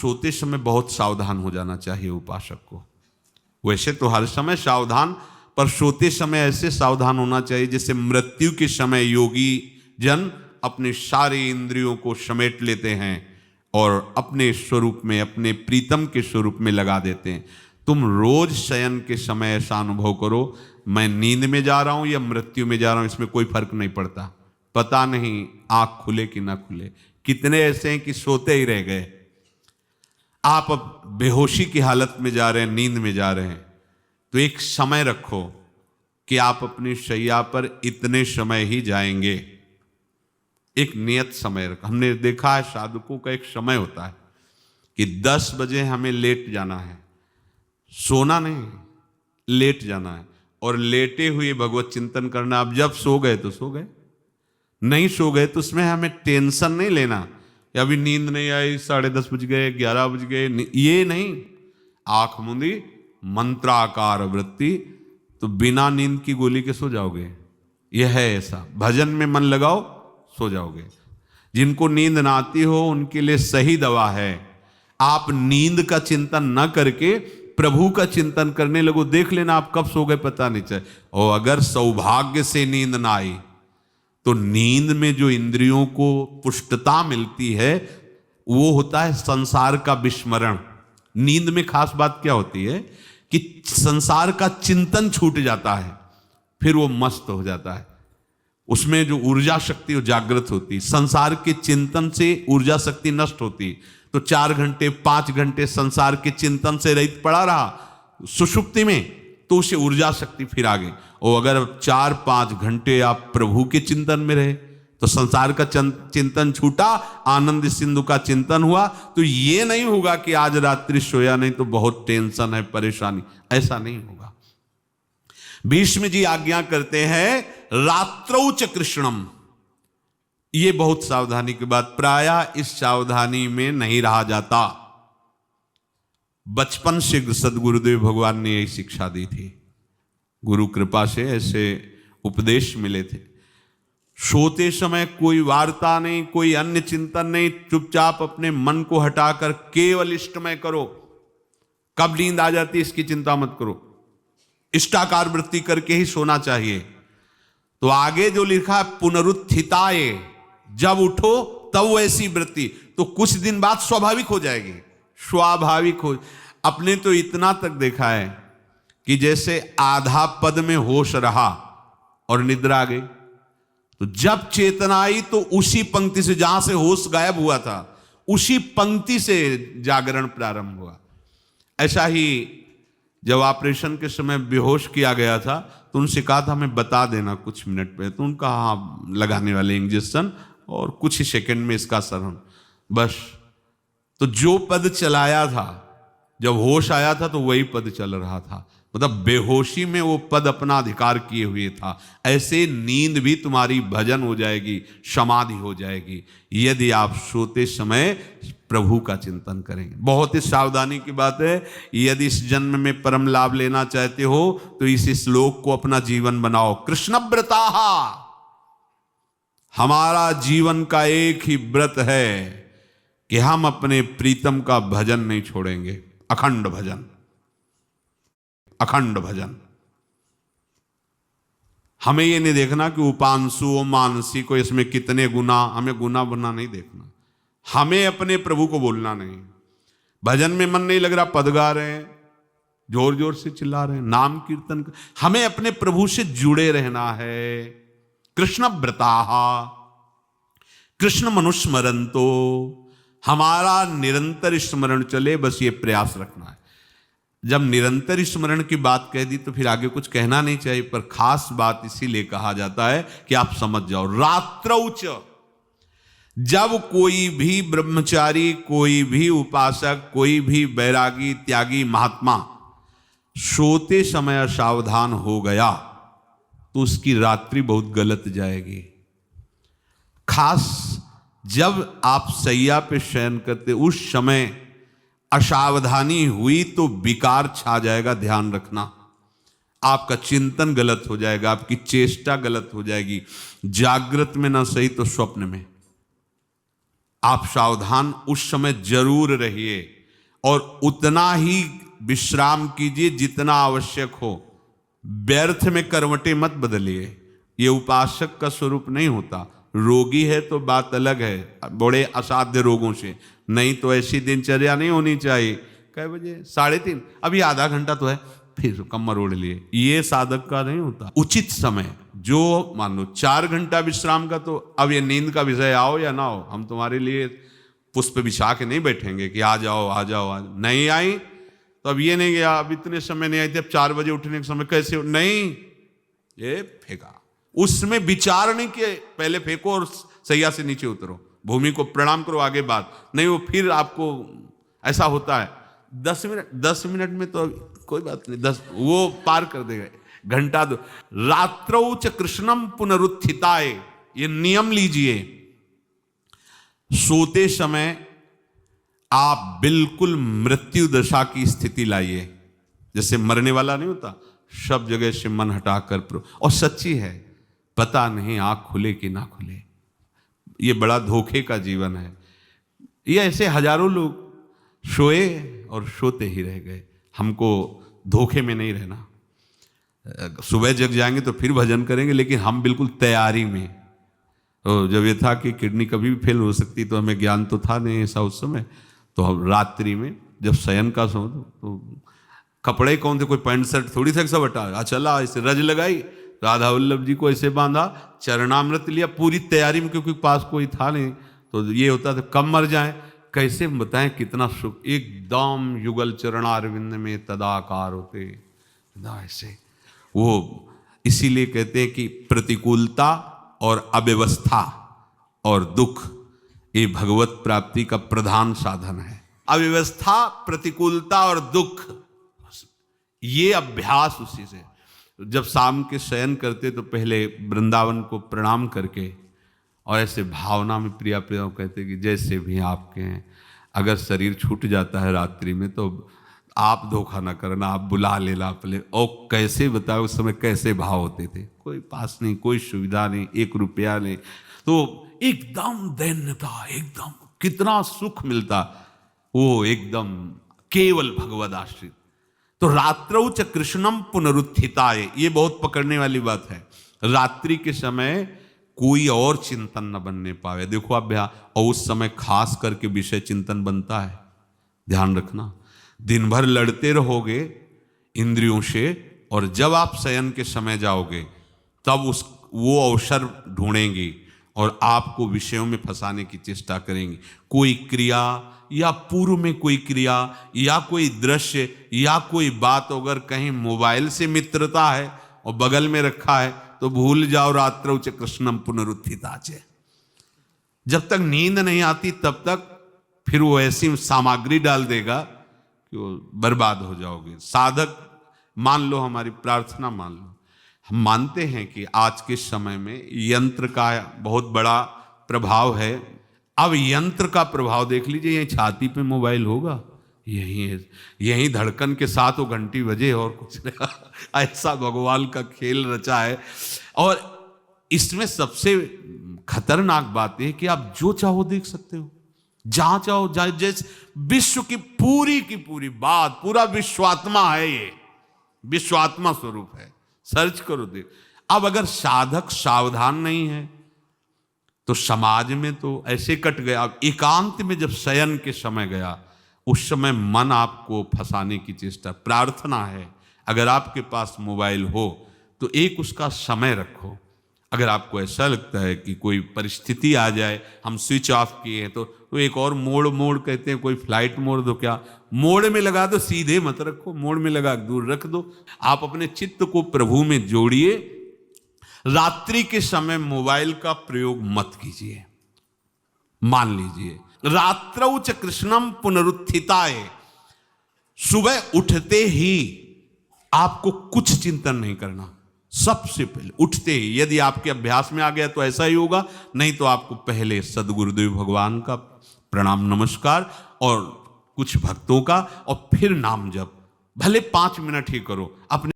सोते समय बहुत सावधान हो जाना चाहिए उपासक को। वैसे तो हर समय सावधान, पर सोते समय ऐसे सावधान होना चाहिए जैसे मृत्यु के समय योगी जन अपने सारे इंद्रियों को समेट लेते हैं और अपने स्वरूप में, अपने प्रीतम के स्वरूप में लगा देते हैं। तुम रोज शयन के समय ऐसा अनुभव करो, मैं नींद में जा रहा हूं या मृत्यु में जा रहा हूं, इसमें कोई फर्क नहीं पड़ता। पता नहीं आंख खुले कि ना खुले। कितने ऐसे हैं कि सोते ही रह गए। आप अब बेहोशी की हालत में जा रहे हैं, नींद में जा रहे हैं, तो एक समय रखो कि आप अपनी शैया पर इतने समय ही जाएंगे। एक नियत समय रखो। हमने देखा है साधकों का एक समय होता है कि 10 बजे हमें लेट जाना है, सोना नहीं, लेट जाना है और लेटे हुए भगवत चिंतन करना। अब जब सो गए तो सो गए, नहीं सो गए तो उसमें हमें टेंशन नहीं लेना, या अभी नींद नहीं आई, 10:30 बज गए, 11 बज गए, ये नहीं। आंख मूंदी, मंत्राकार वृत्ति, तो बिना नींद की गोली के सो जाओगे। यह है ऐसा। भजन में मन लगाओ, सो जाओगे। जिनको नींद ना आती हो उनके लिए सही दवा है, आप नींद का चिंतन न करके प्रभु का चिंतन करने लगो। देख लेना आप कब सो गए पता नहीं चले। और अगर सौभाग्य से नींद ना आई तो नींद में जो इंद्रियों को पुष्टता मिलती है वो होता है संसार का विस्मरण। नींद में खास बात क्या होती है कि संसार का चिंतन छूट जाता है, फिर वो मस्त हो जाता है। उसमें जो ऊर्जा शक्ति वो जागृत होती। संसार के चिंतन से ऊर्जा शक्ति नष्ट होती, तो 4 घंटे 5 घंटे संसार के चिंतन से रहित पड़ा रहा सुषुप्ति में, तो उसे ऊर्जा शक्ति फिर आ गई। और अगर 4-5 घंटे आप प्रभु के चिंतन में रहे तो संसार का चिंतन छूटा, आनंद सिंधु का चिंतन हुआ। तो ये नहीं होगा कि आज रात्रि सोया नहीं तो बहुत टेंशन है, परेशानी, ऐसा नहीं होगा। भीष्म जी आज्ञा करते हैं रात्रौ च कृष्णम। ये बहुत सावधानी की बात, प्रायः इस सावधानी में नहीं रहा जाता। बचपन से सदगुरुदेव भगवान ने यही शिक्षा दी थी, गुरु कृपा से ऐसे उपदेश मिले थे। सोते समय कोई वार्ता नहीं, कोई अन्य चिंतन नहीं, चुपचाप अपने मन को हटाकर केवल इष्टमय करो। कब नींद आ जाती है इसकी चिंता मत करो, इष्टाकार वृत्ति करके ही सोना चाहिए। तो आगे जो लिखा है पुनरुत्थिताय, जब उठो तब वैसी वृत्ति, तो कुछ दिन बाद स्वाभाविक हो जाएगी, स्वाभाविक हो। अपने तो इतना तक देखा है कि जैसे आधा पद में होश रहा और निद्रा आ गई, तो जब चेतना आई तो उसी पंक्ति से, जहां से होश गायब हुआ था उसी पंक्ति से जागरण प्रारंभ हुआ। ऐसा ही जब ऑपरेशन के समय बेहोश किया गया था तो उनसे कहा था हमें बता देना कुछ मिनट पे, तो उनका हाँ लगाने वाले इंजेक्शन और कुछ ही सेकंड में इसका सरहन, बस। तो जो पद चलाया था, जब होश आया था तो वही पद चल रहा था, मतलब बेहोशी में वो पद अपना अधिकार किए हुए था। ऐसे नींद भी तुम्हारी भजन हो जाएगी, समाधि हो जाएगी, यदि आप सोते समय प्रभु का चिंतन करेंगे। बहुत ही सावधानी की बात है। यदि इस जन्म में परम लाभ लेना चाहते हो तो इस श्लोक को अपना जीवन बनाओ। कृष्णव्रताः, हमारा जीवन का एक ही व्रत है कि हम अपने प्रीतम का भजन नहीं छोड़ेंगे। अखंड भजन, अखंड भजन। हमें ये नहीं देखना कि उपांशु मानसी को इसमें कितने गुना, हमें गुना बना नहीं देखना। हमें अपने प्रभु को बोलना नहीं। भजन में मन नहीं लग रहा, पद गा रहे हैं, जोर जोर से चिल्ला रहे हैं, नाम कीर्तन, हमें अपने प्रभु से जुड़े रहना है। कृष्ण व्रताः, कृष्ण मनुस्मरन्तो, हमारा निरंतर स्मरण चले, बस ये प्रयास रखना है। जब निरंतर स्मरण की बात कह दी तो फिर आगे कुछ कहना नहीं चाहिए, पर खास बात इसीलिए कहा जाता है कि आप समझ जाओ। रात्रौ च, जब कोई भी ब्रह्मचारी, कोई भी उपासक, कोई भी बैरागी त्यागी महात्मा सोते समय असावधान हो गया तो उसकी रात्रि बहुत गलत जाएगी। खास जब आप सैया पे शयन करते उस समय असावधानी हुई तो विकार छा जाएगा, ध्यान रखना। आपका चिंतन गलत हो जाएगा, आपकी चेष्टा गलत हो जाएगी, जागृत में ना सही तो स्वप्न में। आप सावधान उस समय जरूर रहिए और उतना ही विश्राम कीजिए जितना आवश्यक हो। व्यर्थ में करवटें मत बदलिए, ये उपासक का स्वरूप नहीं होता। रोगी है तो बात अलग है, बड़े असाध्य रोगों से, नहीं तो ऐसी दिनचर्या नहीं होनी चाहिए। कै बजे? 3:30, अभी आधा घंटा तो है, फिर कमर ओढ़ लिए, ये साधक का नहीं होता। उचित समय, जो मान लो 4 घंटा विश्राम का, तो अब ये नींद का विषय आओ या ना हो, हम तुम्हारे लिए पुष्प बिछा के नहीं बैठेंगे कि आ जाओ आ जाओ आ जाओ। नहीं आई तो अब ये नहीं गया, अब इतने समय नहीं आई थी, अब 4 बजे उठने के समय कैसे हो? नहीं, ये फेंका। उसमें विचार नहीं किए, पहले फेंको और सैया से नीचे उतरो, भूमि को प्रणाम करो, आगे बात नहीं। वो फिर आपको ऐसा होता है 10 मिनट में तो कोई बात नहीं, 10 वो पार कर देगा, घंटा दो। रात्रौ च कृष्णम पुनरुत्थिताय, ये नियम लीजिए। सोते समय आप बिल्कुल मृत्यु दशा की स्थिति लाइए, जैसे मरने वाला नहीं होता, सब जगह से मन हटाकर। और सच्ची है, पता नहीं आंख खुले कि ना खुले, ये बड़ा धोखे का जीवन है। ये ऐसे हजारों लोग सोए और सोते ही रह गए। हमको धोखे में नहीं रहना। सुबह जग जाएंगे तो फिर भजन करेंगे, लेकिन हम बिल्कुल तैयारी में। तो जब ये था कि किडनी कभी भी फेल हो सकती, तो हमें ज्ञान तो था नहीं ऐसा उस समय, तो हम रात्रि में जब शयन का समय, तो कपड़े कौन थे, कोई पैंट शर्ट थोड़ी था, सब हटा चला, ऐसे रज लगाई, राधा वल्लभ जी को ऐसे बांधा, चरणामृत लिया, पूरी तैयारी में, क्योंकि पास कोई था नहीं। तो ये होता था कब मर जाए, कैसे बताएं कितना सुख, एकदम युगल चरणारविंद में तदाकार होते ऐसे वो। इसीलिए कहते हैं कि प्रतिकूलता और अव्यवस्था और दुख ये भगवत प्राप्ति का प्रधान साधन है। अव्यवस्था, प्रतिकूलता और दुख, ये अभ्यास उसी से। जब शाम के शयन करते तो पहले वृंदावन को प्रणाम करके और ऐसे भावना में प्रिया प्रिया कहते कि जैसे भी आपके हैं, अगर शरीर छूट जाता है रात्रि में तो आप धोखा ना करना, आप बुला लेना अपने। और कैसे बताओ उस समय कैसे भाव होते थे, कोई पास नहीं, कोई सुविधा नहीं, 1 रुपया नहीं, तो एकदम दैन्यता, एकदम कितना सुख मिलता, वो एकदम केवल भगवद आश्रित। तो रात्रौ च कृष्णम पुनरुत्थिताय, ये बहुत पकड़ने वाली बात है। रात्रि के समय कोई और चिंतन न बनने पावे। देखो अभ्यास, और उस समय खास करके विषय चिंतन बनता है, ध्यान रखना। दिन भर लड़ते रहोगे इंद्रियों से, और जब आप शयन के समय जाओगे तब वो अवसर ढूंढेंगी और आपको विषयों में फंसाने की चेष्टा करेंगी। कोई क्रिया या पूर्व में कोई क्रिया या कोई दृश्य या कोई बात, अगर कहीं मोबाइल से मित्रता है और बगल में रखा है तो भूल जाओ, रात्रौ च कृष्णम पुनरुत्थिताच। जब तक नींद नहीं आती तब तक फिर वो ऐसी सामग्री डाल देगा कि वो बर्बाद हो जाओगे। साधक मान लो, हमारी प्रार्थना मान लो, हम मानते हैं कि आज के समय में यंत्र का बहुत बड़ा प्रभाव है। अब यंत्र का प्रभाव देख लीजिए, यही छाती पे मोबाइल होगा, यही धड़कन के साथ वो घंटी बजे और कुछ नहीं। ऐसा भगवान का खेल रचा है। और इसमें सबसे खतरनाक बात है कि आप जो चाहो देख सकते हो, जहां चाहो, जैसे विश्व की पूरी बात, पूरा विश्वात्मा है, ये विश्वात्मा स्वरूप है, सर्च करो देख। अब अगर साधक सावधान नहीं है तो समाज में तो ऐसे कट गया। अब एकांत में जब शयन के समय गया, उस समय मन आपको फंसाने की चेष्टा। प्रार्थना है, अगर आपके पास मोबाइल हो तो एक उसका समय रखो। अगर आपको ऐसा लगता है कि कोई परिस्थिति आ जाए, हम स्विच ऑफ किए हैं, तो एक और मोड़ कहते हैं, कोई फ्लाइट मोड़ दो, क्या मोड़ में लगा दो, सीधे मत रखो, मोड़ में लगा दूर रख दो। आप अपने चित्त को प्रभु में जोड़िए। रात्रि के समय मोबाइल का प्रयोग मत कीजिए। मान लीजिए रात्रौ च कृष्णम पुनरुत्थिताय, सुबह उठते ही आपको कुछ चिंतन नहीं करना। सबसे पहले उठते ही, यदि आपके अभ्यास में आ गया तो ऐसा ही होगा, नहीं तो आपको पहले सदगुरुदेव भगवान का प्रणाम नमस्कार और कुछ भक्तों का, और फिर नाम जप, भले 5 मिनट ही करो। अपने